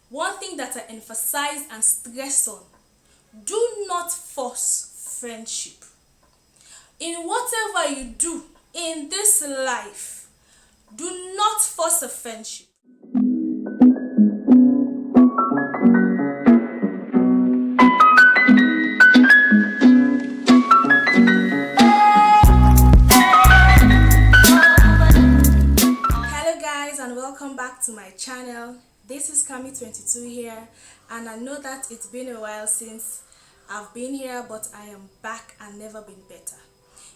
one thing that I emphasize and stress on: do not force friendship. In whatever you do in this life, do not force a friendship. Hello guys, and welcome back to my channel. This is Kami22 here, and I know that it's been a while since I've been here, but I am back and never been better.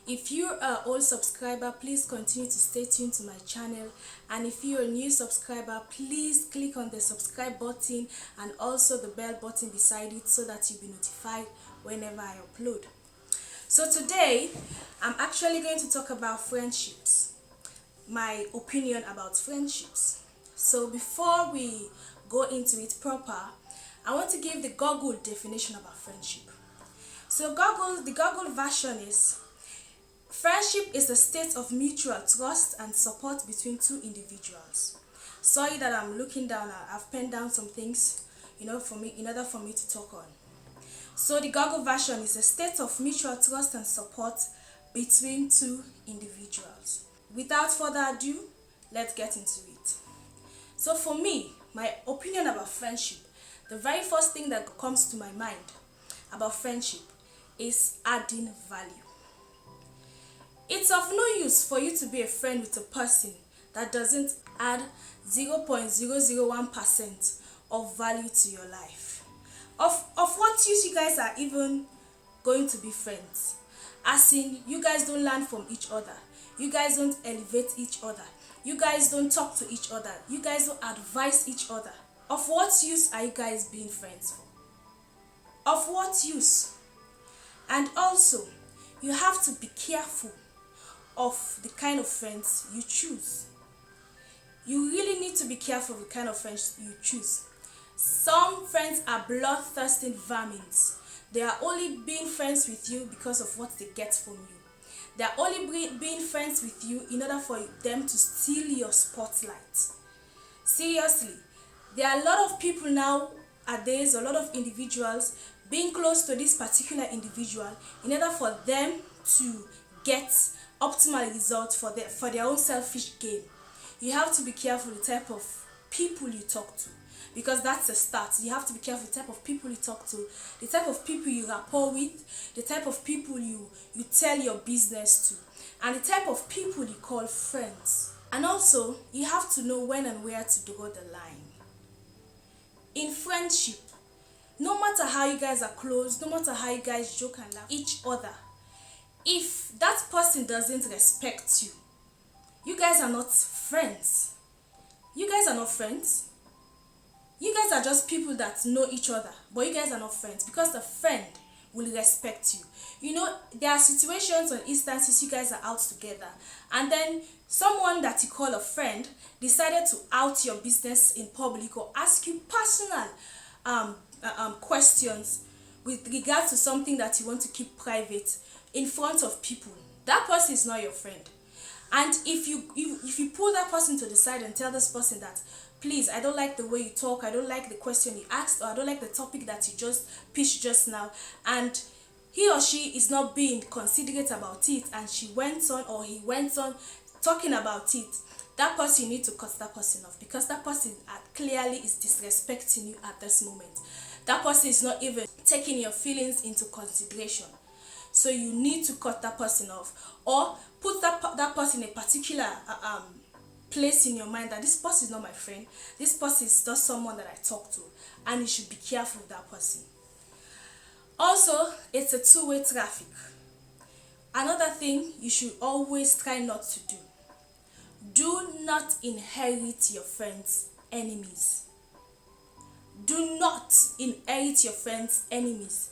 If you're an old subscriber, please continue to stay tuned to my channel, and if you're a new subscriber, please click on the subscribe button and also the bell button beside it so that you'll be notified whenever I upload. So today I'm actually going to talk about friendships, my opinion about friendships. So before we go into it proper, I want to give the Google definition about friendship. So the Google version is: friendship is a state of mutual trust and support between two individuals. Sorry that I'm looking down. I've penned down some things, for me, in order for me to talk on. So the Google version is a state of mutual trust and support between two individuals. Without further ado, let's get into it. So for me, my opinion about friendship, the very first thing that comes to my mind about friendship is adding value. It's of no use for you to be a friend with a person that doesn't add 0.001% of value to your life. Of what use you guys are even going to be friends? As in, you guys don't learn from each other. You guys don't elevate each other. You guys don't talk to each other. You guys don't advise each other. Of what use are you guys being friends for? Of what use? And also, you have to be careful of the kind of friends you choose. You really need to be careful of the kind of friends you choose. Some friends are bloodthirsty vermins. They are only being friends with you because of what they get from you. They are only being friends with you in order for them to steal your spotlight. Seriously, there are a lot of people nowadays, a lot of individuals being close to this particular individual in order for them to get optimal results for their own selfish gain. You have to be careful the type of people you talk to, because that's a start. You have to be careful the type of people you talk to, the type of people you rapport with, the type of people you tell your business to, and the type of people you call friends. And also, you have to know when and where to draw the line. In friendship, no matter how you guys are close, no matter how you guys joke and laugh each other, if that person doesn't respect you, you guys are not friends. You guys are not friends. You guys are just people that know each other, but you guys are not friends, because the friend will respect you. There are situations or instances you guys are out together, and then someone that you call a friend decided to out your business in public or ask you personal questions with regard to something that you want to keep private in front of people. That person is not your friend. And if you pull that person to the side and tell this person that, please, I don't like the way you talk, I don't like the question you asked, or I don't like the topic that you just pitched just now, and he or she is not being considerate about it, and she went on or he went on talking about it, that person, you need to cut that person off, because that person clearly is disrespecting you at this moment. That person is not even taking your feelings into consideration. So you need to cut that person off, or put that person in a particular place in your mind that this person is not my friend. This person is just someone that I talk to, and you should be careful with that person. Also, it's a two-way traffic. Another thing you should always try not to do: do not inherit your friends' enemies. Do not inherit your friends' enemies.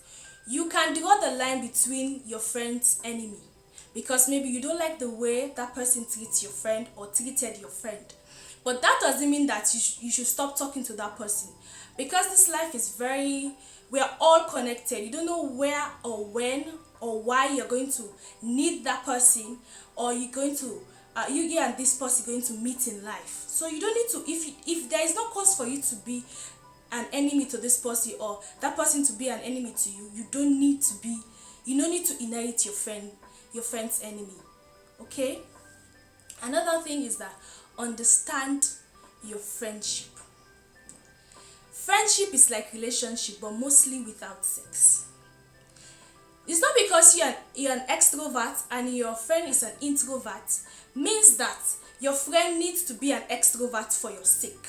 You can draw the line between your friend's enemy, because maybe you don't like the way that person treats your friend or treated your friend. But that doesn't mean that you should stop talking to that person, because this life is we are all connected. You don't know where or when or why you're going to need that person, or you're going to you and this person going to meet in life. So you don't need to, if there is no cause for you to be an enemy to this person or that person to be an enemy to you, you don't need to inherit your friend's enemy. Okay? Another thing is that understand your friendship. Friendship is like relationship, but mostly without sex. It's not because you're an extrovert and your friend is an introvert means that your friend needs to be an extrovert for your sake.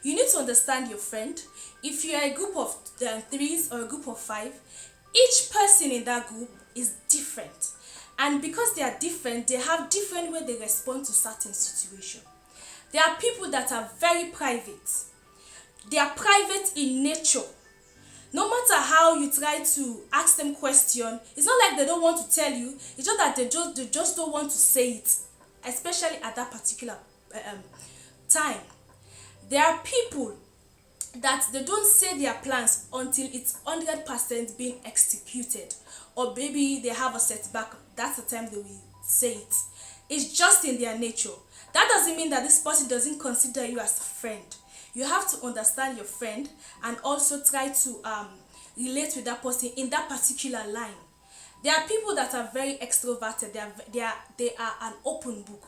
You need to understand your friend. If you are a group of threes or a group of five, each person in that group is different. And because they are different, they have different way they respond to certain situations. There are people that are very private. They are private in nature. No matter how you try to ask them question, it's not like they don't want to tell you. It's just that they just don't want to say it, especially at that particular time. There are people that they don't say their plans until it's 100% being executed, or maybe they have a setback. That's the time they will say it. It's just in their nature. That doesn't mean that this person doesn't consider you as a friend. You have to understand your friend and also try to relate with that person in that particular line. There are people that are very extroverted. They are an open book.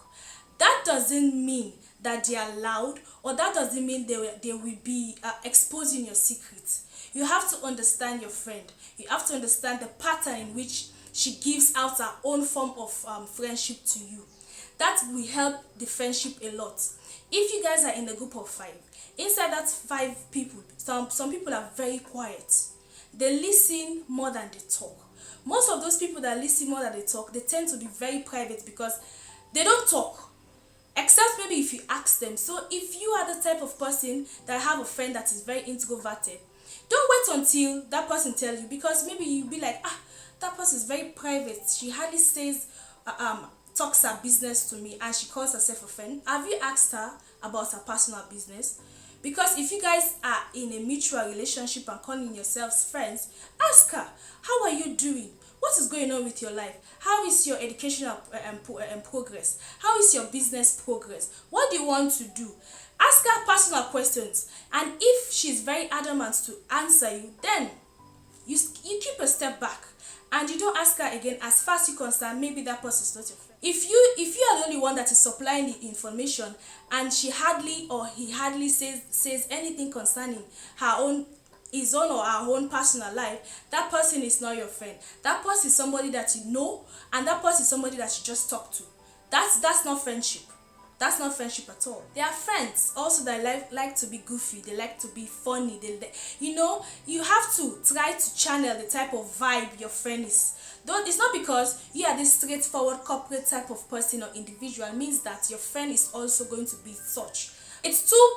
That doesn't mean that they are loud, or that doesn't mean they will be exposing your secrets. You have to understand your friend. You have to understand the pattern in which she gives out her own form of friendship to you. That will help the friendship a lot. If you guys are in a group of five, inside that five people, some people are very quiet. They listen more than they talk. Most of those people that listen more than they talk, they tend to be very private because they don't talk. Except maybe if you ask them. So if you are the type of person that have a friend that is very introverted, don't wait until that person tells you, because maybe you'll be like, that person is very private. She hardly says, talks her business to me, and she calls herself a friend. Have you asked her about her personal business? Because if you guys are in a mutual relationship and calling yourselves friends, ask her, how are you doing? What is going on with your life? How is your educational progress? How is your business progress? What do you want to do? Ask her personal questions. And if she's very adamant to answer you, then you keep a step back and you don't ask her again. As far as you're concerned, maybe that person is not your friend. If you are the only one that is supplying the information and she hardly or he hardly says anything concerning his own or her own personal life, that person is not your friend. That person is somebody that you know, and that person is somebody that you just talk to. That's not friendship. That's not friendship at all. There are friends also that like to be goofy. They like to be funny. You have to try to channel the type of vibe your friend is. It's not because you are this straightforward corporate type of person or individual means that your friend is also going to be such. It's two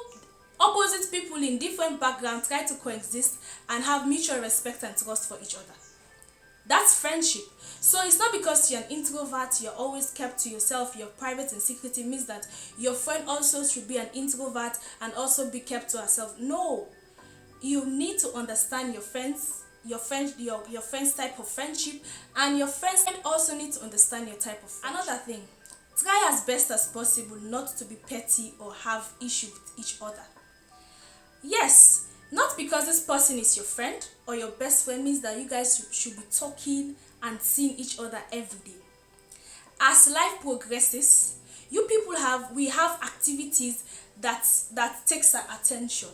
opposite people in different backgrounds try to coexist and have mutual respect and trust for each other. That's friendship. So it's not because you're an introvert, you're always kept to yourself, you're private and secretive, means that your friend also should be an introvert and also be kept to herself. No. You need to understand your friends type of friendship, and your friends also need to understand your type of friendship. Another thing, try as best as possible not to be petty or have issue with each other. Yes, not because this person is your friend or your best friend means that you guys should be talking and seeing each other every day. As life progresses, we have activities that takes our attention,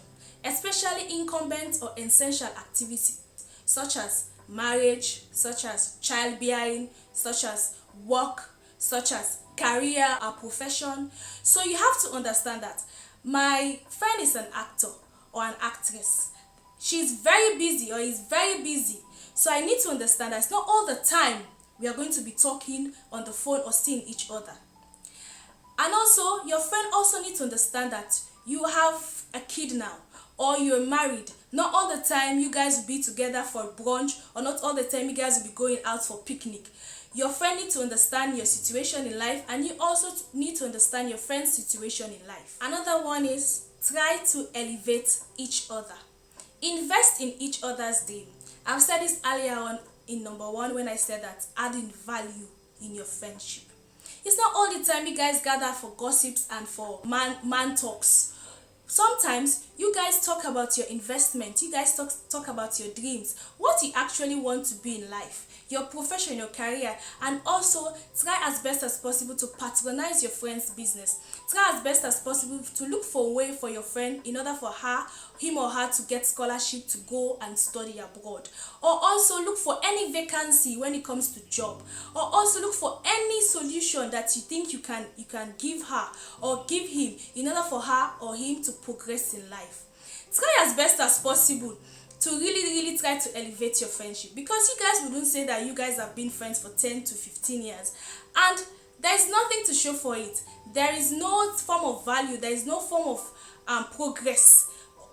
especially incumbent or essential activities such as marriage, such as childbearing, such as work, such as career or profession. So you have to understand that my friend is an actor or an actress. She's very busy or is very busy. So I need to understand that it's not all the time we are going to be talking on the phone or seeing each other. And also, your friend also needs to understand that you have a kid now or you're married. Not all the time you guys will be together for brunch, or not all the time you guys will be going out for picnic. Your friend needs to understand your situation in life, and you also need to understand your friend's situation in life. Another one is try to elevate each other. Invest in each other's day. I've said this earlier on in number 1 when I said that adding value in your friendship. It's not all the time you guys gather for gossips and for man talks. Sometimes you guys talk about your investment, you guys talk about your dreams, what you actually want to be in life, your profession, your career, and also try as best as possible to patronize your friend's business. Try as best as possible to look for a way for your friend in order for him or her to get scholarship to go and study abroad, or also look for any vacancy when it comes to job, or also look for any solution that you think you can give her or give him in order for her or him to progress in life. Try as best as possible to really try to elevate your friendship, because you guys wouldn't say that you guys have been friends for 10 to 15 years and there's nothing to show for it. There is no form of value, there is no form of progress,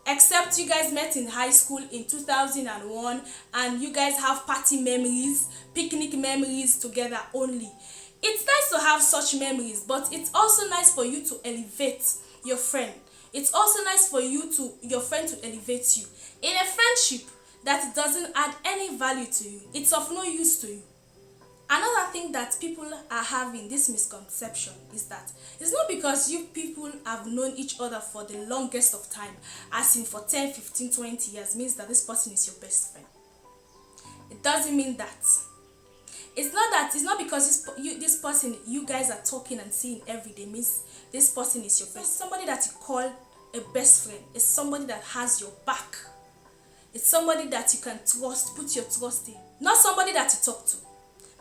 except you guys met in high school in 2001 and you guys have party memories, picnic memories together only. It's nice to have such memories, but it's also nice for you to elevate your friend. It's also nice for your friend to elevate you. In a friendship that doesn't add any value to you, it's of no use to you. Another thing that people are having this misconception is that it's not because you people have known each other for the longest of time, as in for 10, 15, 20 years, means that this person is your best friend. It doesn't mean that. It's not because this person you guys are talking and seeing every day means this person is your best. Somebody that you call a best friend is somebody that has your back. It's somebody that you can trust, put your trust in, not somebody that you talk to.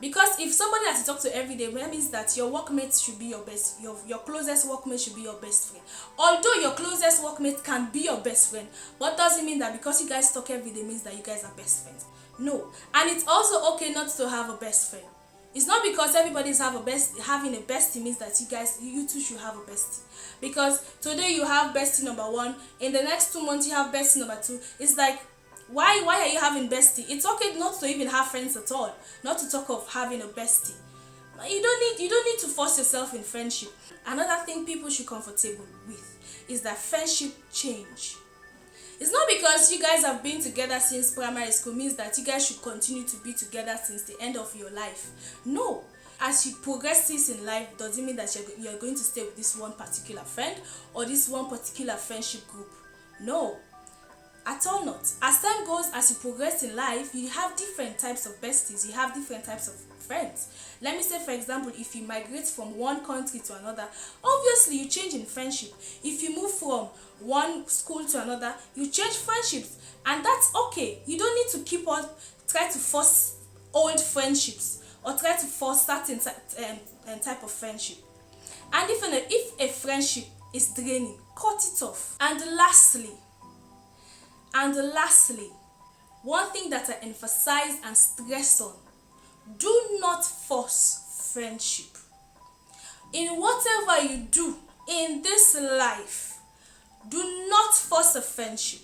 Because if somebody that you talk to every day, that means that your workmate should be your best, your closest workmate should be your best friend. Although your closest workmate can be your best friend, but doesn't mean that because you guys talk every day means that you guys are best friends. No. And it's also okay not to have a best friend. It's not because everybody's having a bestie means that you two should have a bestie. Because today you have bestie number 1, in the next 2 months you have bestie number 2. It's like, why are you having bestie? It's okay not to even have friends at all, not to talk of having a bestie. You don't need to force yourself in friendship. Another thing people should be comfortable with is that friendship change. It's not because you guys have been together since primary school means that you guys should continue to be together since the end of your life. No. As you progress in life doesn't mean that you're going to stay with this one particular friend or this one particular friendship group. No. At all not. As time goes, as you progress in life, you have different types of besties, you have different types of friends. Let me say, for example, if you migrate from one country to another, obviously you change in friendship. If you move from one school to another, you change friendships, and that's okay. You don't need to keep on try to force old friendships or try to force certain type of friendship. And if a friendship is draining, cut it off. And lastly, one thing that I emphasize and stress on: do not force friendship. In whatever you do in this life, do not force a friendship.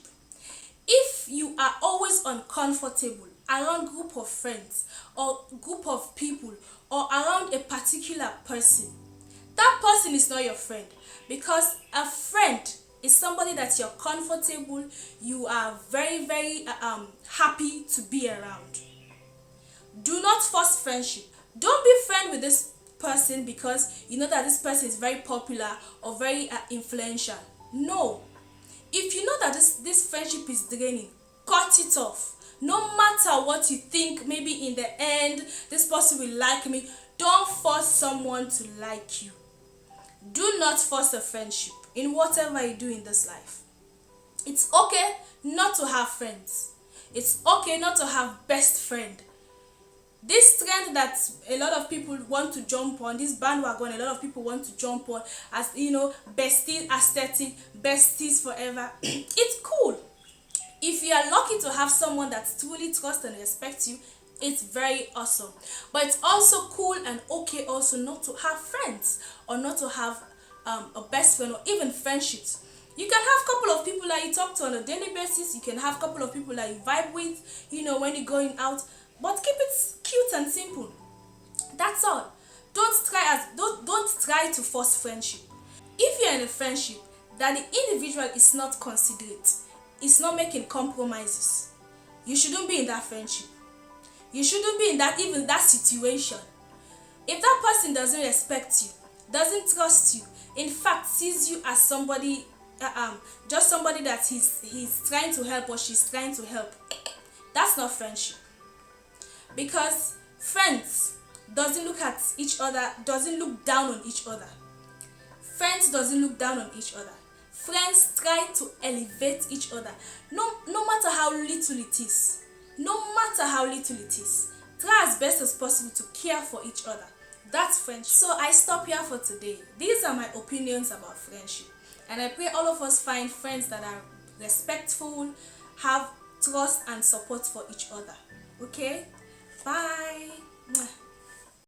If you are always uncomfortable around group of friends or group of people or around a particular person, that person is not your friend, because a friend is somebody that you're comfortable, you are very happy to be around. Do not force friendship. Don't be friend with this person because you know that this person is very popular or very influential. No. If you know that this friendship is draining, cut it off. No matter what you think, maybe in the end this person will like me, don't force someone to like you. Do not force a friendship in whatever you do in this life. It's okay not to have friends. It's okay not to have best friend. This trend that a lot of people want to jump on, this bandwagon a lot of people want to jump on, as besties aesthetic, besties forever, it's cool. If you are lucky to have someone that truly trusts and respects you, it's very awesome. But it's also cool and okay also not to have friends or not to have a best friend or even friendships. You can have a couple of people that you talk to on a daily basis. You can have a couple of people that you vibe with, when you're going out. But keep it cute and simple. That's all. Don't try to force friendship. If you're in a friendship that the individual is not considerate, is not making compromises, you shouldn't be in that friendship. You shouldn't be in that situation. If that person doesn't respect you, doesn't trust you, in fact sees you as somebody just somebody that he's trying to help or she's trying to help. That's not friendship. Because friends doesn't look at each other, doesn't look down on each other. Friends doesn't look down on each other. Friends try to elevate each other. No matter how little it is. No matter how little it is. Try as best as possible to care for each other. That's friendship. So I stop here for today. These are my opinions about friendship. And I pray all of us find friends that are respectful, have trust and support for each other. Okay? Bye.